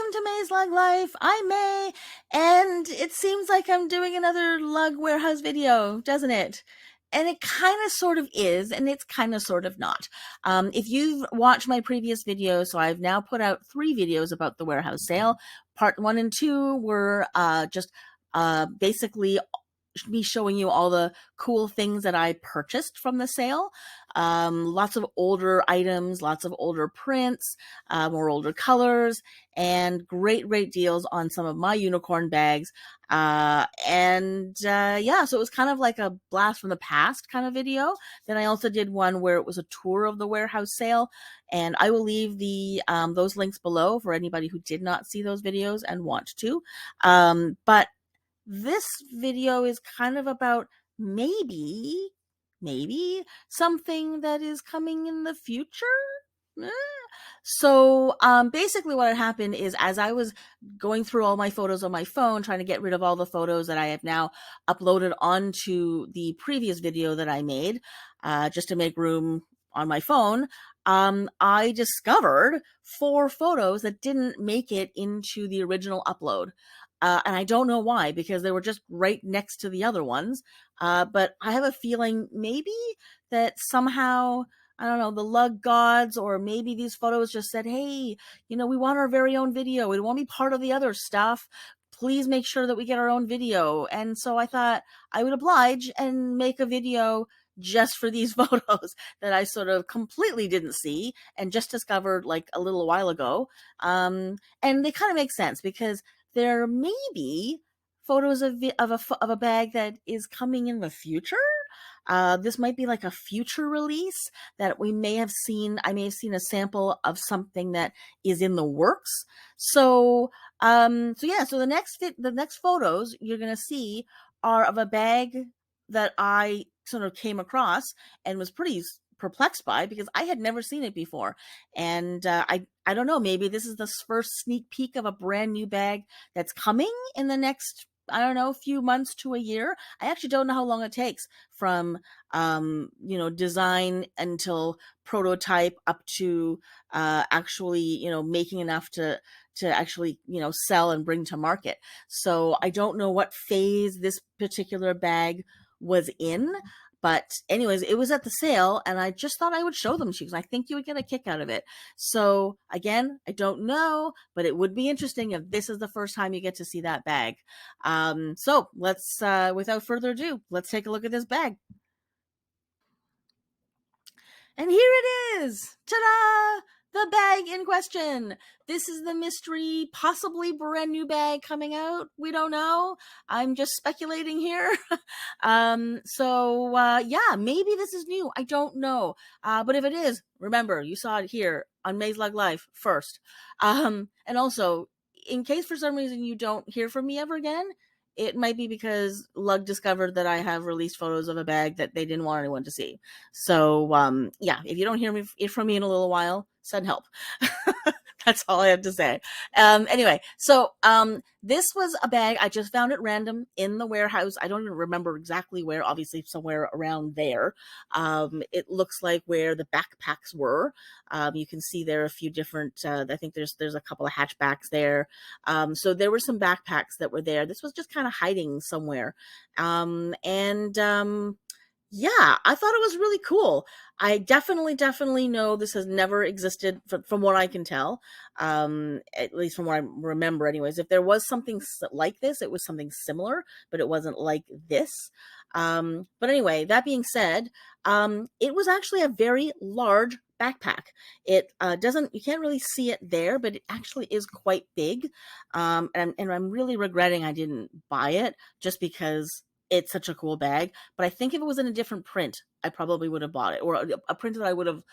Welcome to May's Lug Life. I'm May, and it seems like I'm doing another Lug Warehouse video, doesn't it? And it kind of sort of is, and it's kind of sort of not. If you've watched my previous videos, so I've now put out 3 videos about the warehouse sale. Part 1 and 2 were just basically me showing you all the cool things that I purchased from the sale. Lots of older items, lots of older prints, more older colors, and great deals on some of my unicorn bags. Yeah, so it was kind of like a blast from the past kind of video. Then I also did one where it was a tour of the warehouse sale, and I will leave the those links below for anybody who did not see those videos and want to. But this video is kind of about maybe something that is coming in the future. Eh. So basically what had happened is, as I was going through all my photos on my phone, trying to get rid of all the photos that I have now uploaded onto the previous video that I made, just to make room on my phone, I discovered 4 photos that didn't make it into the original upload. And I don't know why, because they were just right next to the other ones. But I have a feeling maybe that somehow, I don't know, the lug gods, or maybe these photos just said, hey, we want our very own video. We don't want to be part of the other stuff. Please make sure that we get our own video. And so I thought I would oblige and make a video just for these photos that I sort of completely didn't see and just discovered like a little while ago. And they kind of make sense, because there may be photos of a bag that is coming in the future. This might be like a future release that we may have seen. I may have seen a sample of something that is in the works. So the next photos you're gonna see are of a bag that I sort of came across and was pretty perplexed by, because I had never seen it before. And I don't know, maybe this is the first sneak peek of a brand new bag that's coming in the next, I don't know, few months to a year. I actually don't know how long it takes from design until prototype up to actually making enough to actually sell and bring to market. So I don't know what phase this particular bag was in. But anyways, it was at the sale, and I just thought I would show them to you, because I think you would get a kick out of it. So again, I don't know, but it would be interesting if this is the first time you get to see that bag. So let's, without further ado, let's take a look at this bag. And here it is! Ta-da! The bag in question. This is the mystery, possibly brand new bag coming out. We don't know. I'm just speculating here. Yeah, maybe this is new. I don't know. But if it is, remember, you saw it here on MaysLugLife first. And also, in case for some reason you don't hear from me ever again, it might be because Lug discovered that I have released photos of a bag that they didn't want anyone to see. So, yeah, if you don't hear from me in a little while, send help. That's all I have to say. Anyway, so this was a bag. I just found it random in the warehouse. I don't even remember exactly where, obviously somewhere around there. It looks like where the backpacks were. You can see there are a few different, I think there's a couple of hatchbacks there. So there were some backpacks that were there. This was just kind of hiding somewhere. Yeah, I thought it was really cool. I definitely know this has never existed from what I can tell, at least from what I remember anyways. If there was something like this, it was something similar, but it wasn't like this. But anyway, that being said, it was actually a very large backpack. It you can't really see it there, but it actually is quite big. And I'm really regretting I didn't buy it, just because it's such a cool bag. But I think if it was in a different print, I probably would have bought it, or a print that I would have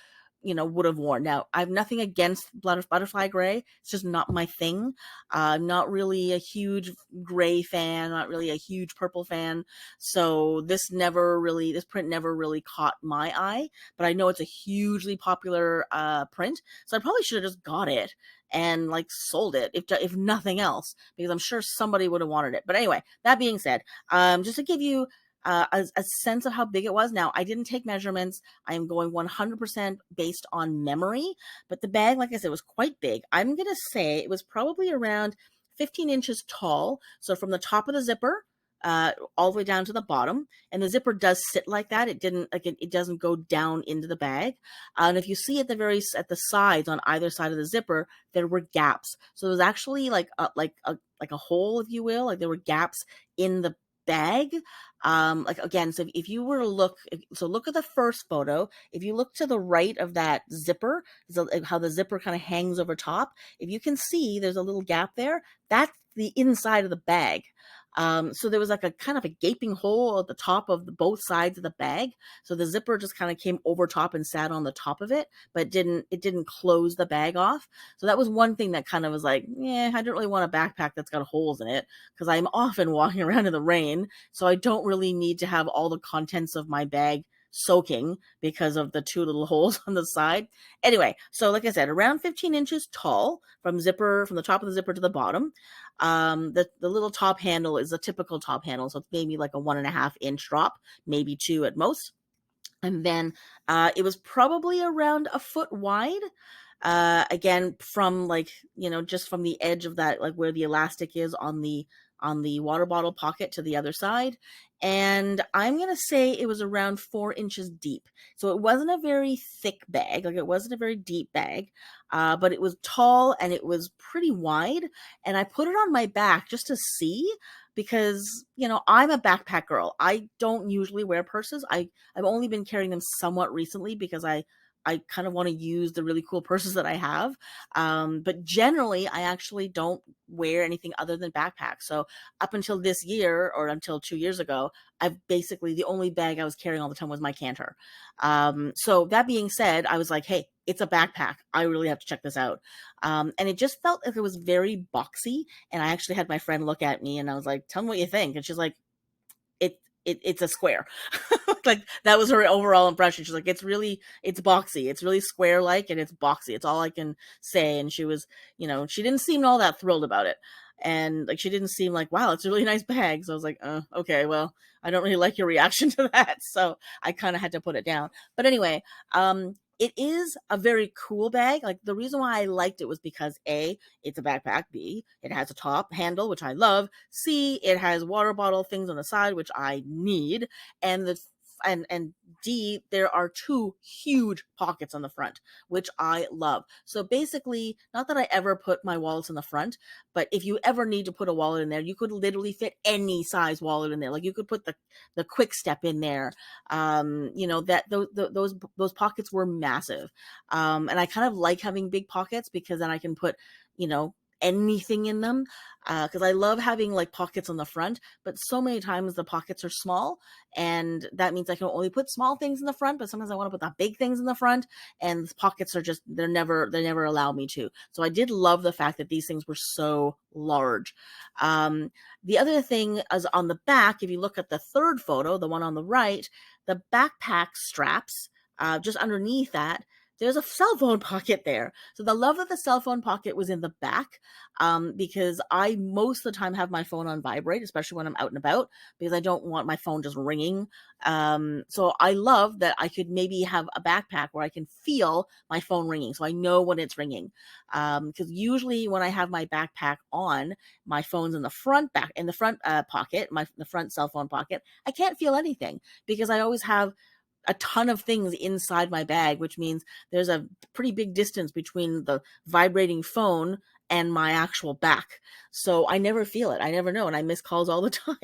worn. Now, I have nothing against butterfly gray. It's just not my thing. Not really a huge gray fan, not really a huge purple fan. So this print never really caught my eye, but I know it's a hugely popular print. So I probably should have just got it and like sold it, if nothing else, because I'm sure somebody would have wanted it. But anyway, that being said, just to give you a sense of how big it was. Now, I didn't take measurements. I am going 100% based on memory, but the bag, like I said, was quite big. I'm going to say it was probably around 15 inches tall. So from the top of the zipper, all the way down to the bottom, and the zipper does sit like that. It didn't like it doesn't go down into the bag. And if you see at the sides on either side of the zipper, there were gaps. So there was actually like a hole, if you will, like there were gaps in the bag. Like again, so if you were to look at the first photo. If you look to the right of that zipper, so how the zipper kind of hangs over top, if you can see there's a little gap there, that's the inside of the bag. So there was like a kind of a gaping hole at the top of both sides of the bag. So the zipper just kind of came over top and sat on the top of it, but it didn't close the bag off. So that was one thing that kind of was like, yeah, I don't really want a backpack that's got holes in it because I'm often walking around in the rain. So I don't really need to have all the contents of my bag soaking because of the two little holes on the side. Anyway, so like I said, around 15 inches tall from the top of the zipper to the bottom. The little top handle is a typical top handle, so it's maybe like a 1.5 inch drop, maybe two at most. And then it was probably around a foot wide. Again, from just from the edge of that, like where the elastic is on the water bottle pocket to the other side. And I'm going to say it was around 4 inches deep. So it wasn't a very thick bag. Like it wasn't a very deep bag, but it was tall and it was pretty wide. And I put it on my back just to see because, I'm a backpack girl. I don't usually wear purses. I've only been carrying them somewhat recently because I kind of want to use the really cool purses that I have. But generally, I actually don't wear anything other than backpacks. So up until this year or until 2 years ago, the only bag I was carrying all the time was my canter. So that being said, I was like, hey, it's a backpack. I really have to check this out. And it just felt like it was very boxy. And I actually had my friend look at me and I was like, tell me what you think. And she's like, it's a square. Like that was her overall impression. She's like, it's boxy. It's really square like, and it's boxy. It's all I can say. And she was, she didn't seem all that thrilled about it. And like, she didn't seem like, wow, it's a really nice bag. So I was like, okay, well, I don't really like your reaction to that. So I kind of had to put it down. But anyway, it is a very cool bag. Like the reason why I liked it was because A, it's a backpack. B, it has a top handle, which I love. C, it has water bottle things on the side, which I need. And and D, there are two huge pockets on the front, which I love. So basically, not that I ever put my wallets in the front, but if you ever need to put a wallet in there, you could literally fit any size wallet in there. Like you could put the quick step in there. That those pockets were massive. And I kind of like having big pockets because then I can put, anything in them, because I love having like pockets on the front, but so many times the pockets are small, and that means I can only put small things in the front, but sometimes I want to put the big things in the front, and the pockets are just they never allow me to. So I did love the fact that these things were so large. The other thing is on the back, if you look at the third photo, the one on the right, the backpack straps, just underneath that, there's a cell phone pocket there. So the love of the cell phone pocket was in the back, because I most of the time have my phone on vibrate, especially when I'm out and about, because I don't want my phone just ringing. So I love that I could maybe have a backpack where I can feel my phone ringing, so I know when it's ringing. Because usually when I have my backpack on, my phone's in the front pocket, the front cell phone pocket. I can't feel anything because I always have a ton of things inside my bag, which means there's a pretty big distance between the vibrating phone and my actual back. So I never feel it. I never know. And I miss calls all the time.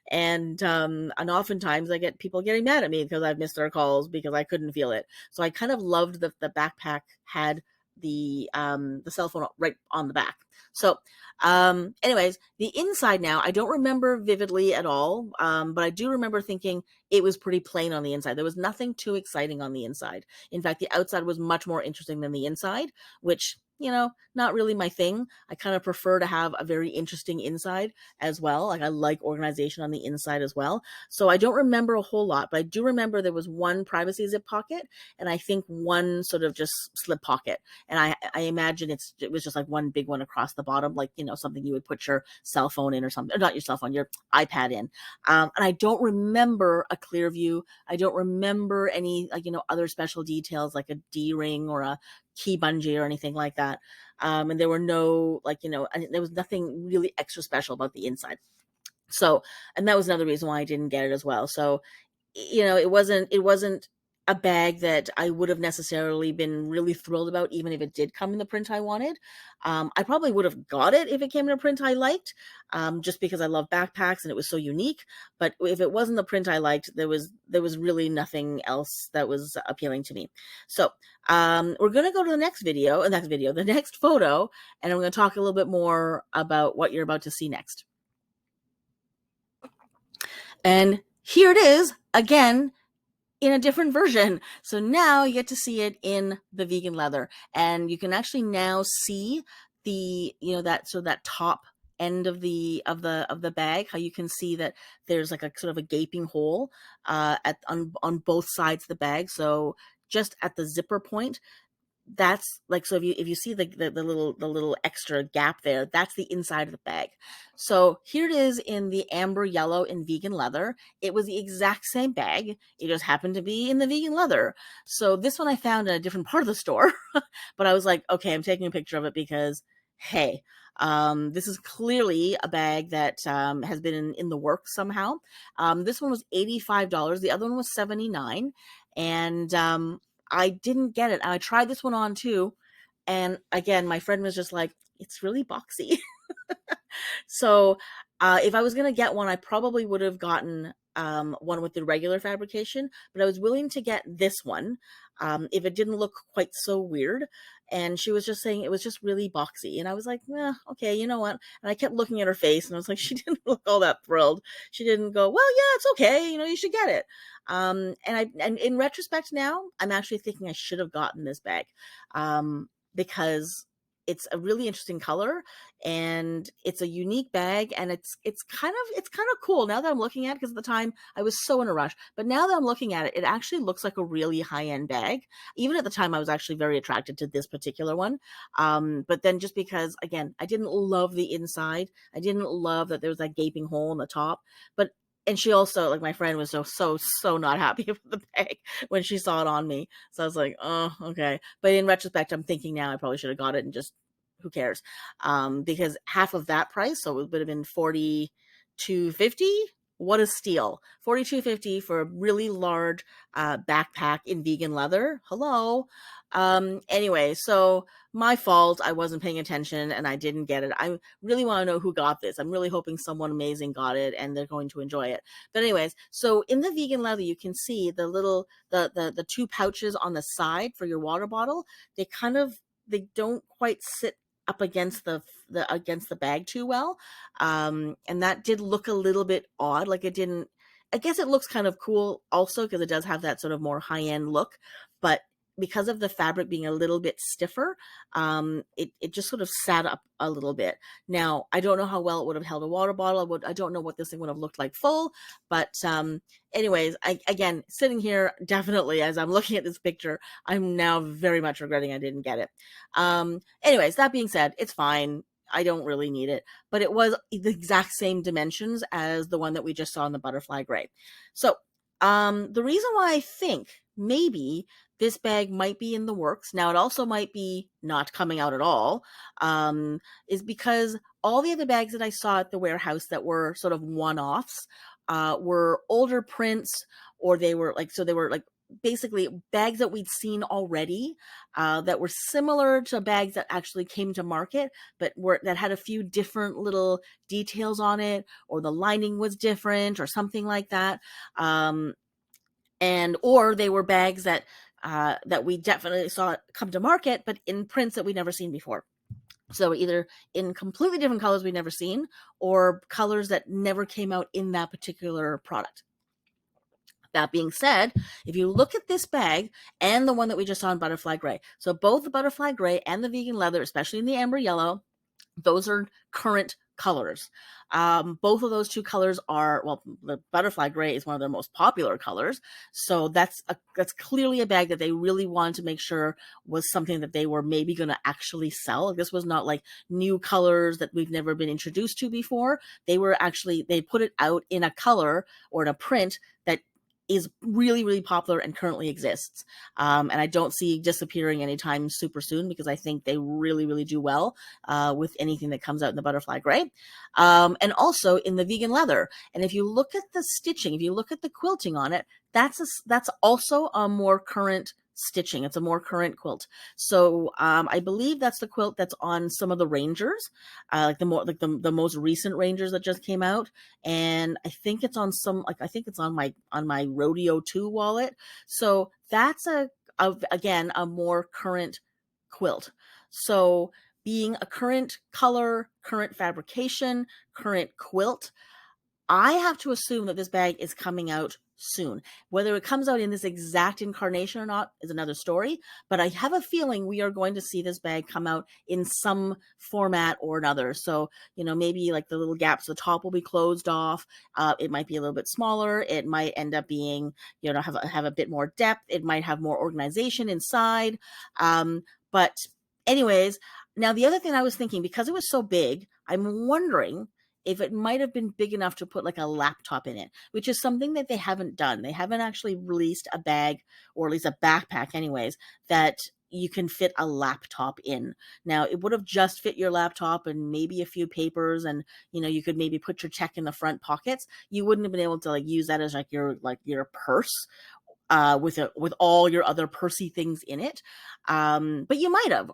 And oftentimes I get people getting mad at me because I've missed their calls because I couldn't feel it. So I kind of loved that the backpack had the cell phone right on the back. So anyways, the inside now, I don't remember vividly at all, but I do remember thinking it was pretty plain on the inside. There was nothing too exciting on the inside. In fact, the outside was much more interesting than the inside, which, not really my thing. I kind of prefer to have a very interesting inside as well. Like I like organization on the inside as well. So I don't remember a whole lot, but I do remember there was one privacy zip pocket and I think one sort of just slip pocket. And I imagine it was just like one big one across the bottom, like, something you would put your cell phone in or something, or not your cell phone, your iPad in. And I don't remember a clear view. I don't remember any, like, other special details like a D ring or a key bungee or anything like that. And there were no, like, there was nothing really extra special about the inside. So, and that was another reason why I didn't get it as well. So, it wasn't a bag that I would have necessarily been really thrilled about, even if it did come in the print I wanted. I probably would have got it if it came in a print I liked, just because I love backpacks and it was so unique. But if it wasn't the print I liked, there was really nothing else that was appealing to me. So we're gonna go to the next photo, and I'm gonna talk a little bit more about what you're about to see next. And here it is again in a different version. So now you get to see it in the vegan leather, and you can actually now see the, that top end of the bag, how you can see that there's like a sort of a gaping hole on both sides of the bag. So just at the zipper point, that's like, so if you see the little extra gap there, that's the inside of the bag. So here it is in the amber yellow in vegan leather. It was the exact same bag, it just happened to be in the vegan leather. So this one I found in a different part of the store, but I was like, okay, I'm taking a picture of it because, hey, this is clearly a bag that has been in the works somehow. This one was $85, the other one was $79, and I didn't get it. I tried this one on too. And again, my friend was just like, it's really boxy. So if I was going to get one, I probably would have gotten one with the regular fabrication, but I was willing to get this one if it didn't look quite so weird. And she was just saying it was just really boxy. And I was like, okay, you know what? And I kept looking at her face and I was like, she didn't look all that thrilled. She didn't go, well, yeah, it's okay. You should get it. And in retrospect now, I'm actually thinking I should have gotten this bag because it's a really interesting color and it's a unique bag, and it's kind of cool now that I'm looking at it, because at the time I was so in a rush. But now that I'm looking at it, it actually looks like a really high-end bag. Even at the time, I was actually very attracted to this particular one. But then just because, again, I didn't love the inside, I didn't love that there was that gaping hole in the top. And she also, like, my friend was so not happy with the bag when she saw it on me. So I was like, oh, okay. But in retrospect, I'm thinking now I probably should have got it, and just, who cares? Because half of that price, so it would have been $42.50. What a steal. $42.50 for a really large backpack in vegan leather. Hello. Anyway, so my fault. I wasn't paying attention and I didn't get it. I really want to know who got this. I'm really hoping someone amazing got it and they're going to enjoy it. But anyways, so in the vegan leather, you can see the little, the two pouches on the side for your water bottle. They don't quite sit up against the bag too well. And that did look a little bit odd. Like, it didn't, I guess it looks kind of cool also because it does have that sort of more high-end look, but because of the fabric being a little bit stiffer, it just sort of sat up a little bit. Now, I don't know how well it would have held a water bottle. I don't know what this thing would have looked like full, but anyways, again, sitting here, definitely, as I'm looking at this picture, I'm now very much regretting I didn't get it. Anyways, that being said, it's fine. I don't really need it, but it was the exact same dimensions as the one that we just saw in the butterfly gray. So the reason why I think maybe this bag might be in the works, now it also might be not coming out at all, is because all the other bags that I saw at the warehouse that were sort of one-offs were older prints, or they were like basically bags that we'd seen already that were similar to bags that actually came to market, but that had a few different little details on it, or the lining was different or something like that. Or they were bags that we definitely saw come to market, but in prints that we'd never seen before. So either in completely different colors we'd never seen, or colors that never came out in that particular product. That being said, if you look at this bag and the one that we just saw in butterfly gray, so both the butterfly gray and the vegan leather, especially in the amber yellow, those are current colors. Both of those two colors are, well, the butterfly gray is one of their most popular colors. So that's clearly a bag that they really wanted to make sure was something that they were maybe going to actually sell. This was not like new colors that we've never been introduced to before. They put it out in a color or in a print that is really, really popular and currently exists. And I don't see disappearing anytime super soon, because I think they really, really do well with anything that comes out in the butterfly gray. And also in the vegan leather. And if you look at the stitching, if you look at the quilting on it, that's also a more current stitching. It's a more current quilt. So I believe that's the quilt that's on some of the Rangers, like the most recent Rangers that just came out. And I think it's on I think it's on my Rodeo 2 wallet. So that's again a more current quilt. So being a current color, current fabrication, current quilt, I have to assume that this bag is coming out soon. Whether it comes out in this exact incarnation or not is another story, but I have a feeling we are going to see this bag come out in some format or another. So, maybe like the little gaps at the top will be closed off. It might be a little bit smaller. It might end up being, have a bit more depth. It might have more organization inside. But anyways, now the other thing I was thinking, because it was so big, I'm wondering if it might have been big enough to put like a laptop in it, which is something that they haven't done. They haven't actually released a bag, or at least a backpack anyways, that you can fit a laptop in. Now, it would have just fit your laptop and maybe a few papers, and you could maybe put your check in the front pockets. You wouldn't have been able to use that as your purse with all your other Percy things in it. But you might have,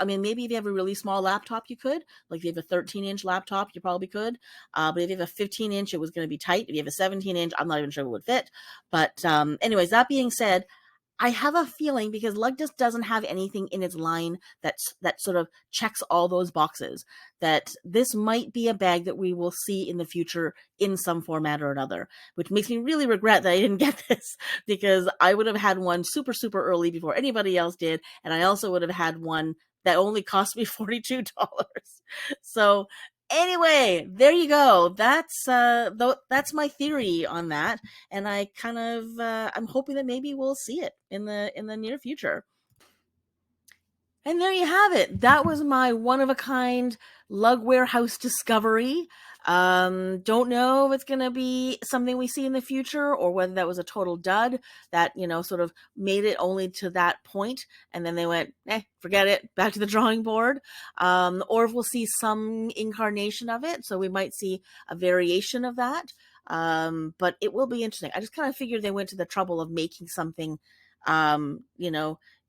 maybe if you have a really small laptop, you could. Like if you have a 13-inch laptop, you probably could. But if you have a 15-inch, it was going to be tight. If you have a 17-inch, I'm not even sure it would fit. But anyways, that being said, I have a feeling, because Lug just doesn't have anything in its line that sort of checks all those boxes, that this might be a bag that we will see in the future in some format or another, which makes me really regret that I didn't get this, because I would have had one super, super early before anybody else did. And I also would have had one that only cost me $42. So anyway, there you go. That's my theory on that, and I kind of I'm hoping that maybe we'll see it in the near future. And there you have it. That was my one of a kind Lug Warehouse discovery. Don't know if it's going to be something we see in the future, or whether that was a total dud that, sort of made it only to that point, and then they went, forget it, back to the drawing board. Or if we'll see some incarnation of it. So we might see a variation of that. But it will be interesting. I just kind of figured they went to the trouble of making something,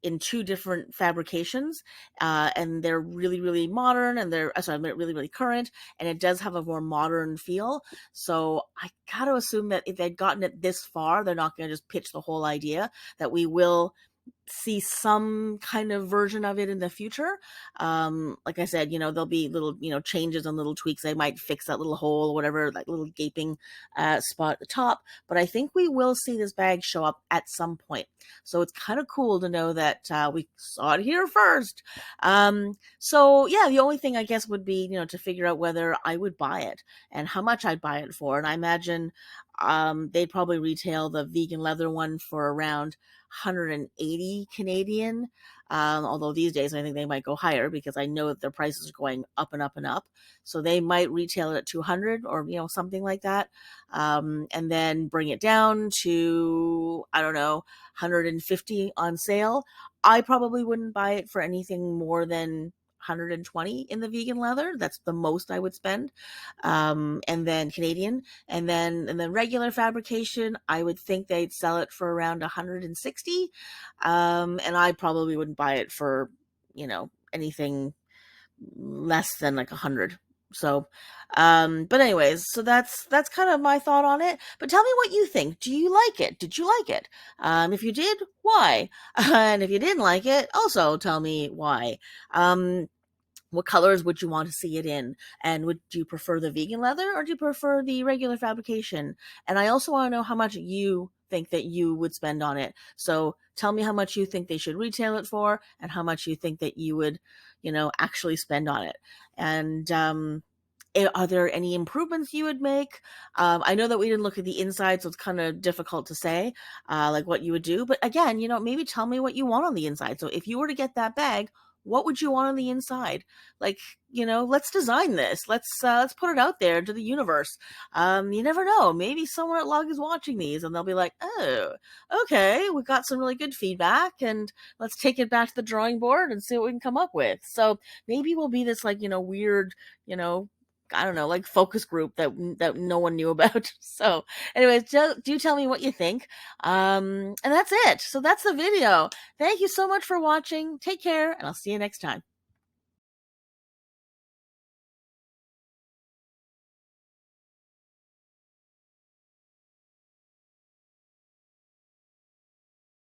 in two different fabrications, and they're really, really modern, and they're really, really current, and it does have a more modern feel. So I gotta assume that if they'd gotten it this far, they're not going to just pitch the whole idea, that we will see some kind of version of it in the future. Like I said, there'll be little, changes and little tweaks. They might fix that little hole or whatever, like little gaping spot at the top. But I think we will see this bag show up at some point. So it's kind of cool to know that we saw it here first. So yeah, the only thing I guess would be, to figure out whether I would buy it and how much I'd buy it for. And I imagine they'd probably retail the vegan leather one for around 180 Canadian. Although these days I think they might go higher, because I know that their prices are going up and up and up. So they might retail it at 200, or something like that, and then bring it down to, I don't know, 150 on sale. I probably wouldn't buy it for anything more than 120 in the vegan leather. That's the most I would spend. And then Canadian, and then regular fabrication, I would think they'd sell it for around 160. And I probably wouldn't buy it for, anything less than like 100. So, but anyways, so that's kind of my thought on it. But tell me what you think. Do you like it? Did you like it? If you did, why? And if you didn't like it, also tell me why. What colors would you want to see it in? And would you prefer the vegan leather, or do you prefer the regular fabrication? And I also want to know how much you think that you would spend on it. So tell me how much you think they should retail it for and how much you think that you would, actually spend on it. And are there any improvements you would make? I know that we didn't look at the inside, so it's kind of difficult to say, like what you would do. But again, maybe tell me what you want on the inside. So if you were to get that bag, what would you want on the inside? Like, let's design this. Let's put it out there to the universe. You never know. Maybe someone at Lug is watching these and they'll be like, oh, okay, we got some really good feedback, and let's take it back to the drawing board and see what we can come up with. So maybe we'll be this like, weird, I don't know, like focus group that no one knew about. So anyways, do tell me what you think. And that's it. So that's the video. Thank you so much for watching. Take care, and I'll see you next time.